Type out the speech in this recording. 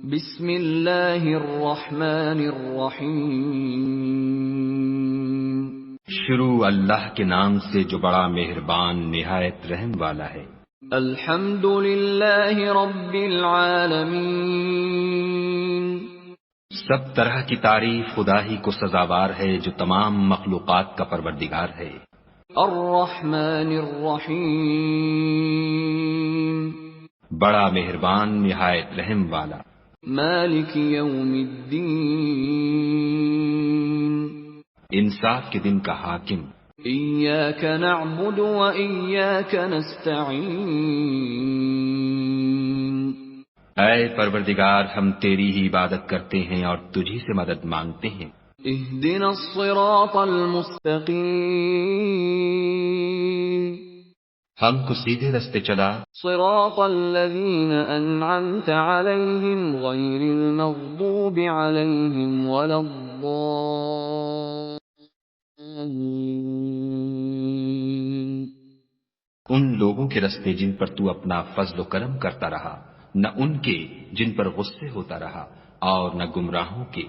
بسم اللہ الرحمن الرحیم۔ شروع اللہ کے نام سے جو بڑا مہربان نہایت رحم والا ہے۔ الحمد للہ رب العالمین۔ سب طرح کی تعریف خدا ہی کو سزاوار ہے جو تمام مخلوقات کا پروردگار ہے۔ الرحمن الرحیم۔ بڑا مہربان نہایت رحم والا۔ مالک یوم الدین۔ انصاف کے دن کا حاکم۔ ایاک نعبد و ایاک نستعین۔ اے پروردگار ہم تیری ہی عبادت کرتے ہیں اور تجھی سے مدد مانگتے ہیں۔ اہدنا الصراط المستقیم۔ ہم کو سیدھے رستے چلا۔ صراط الذین انعمت علیہم غیر المغضوب علیہم ولا الضالین۔ ان لوگوں کے رستے جن پر تو اپنا فضل و کرم کرتا رہا، نہ ان کے جن پر غصے ہوتا رہا، اور نہ گمراہوں کے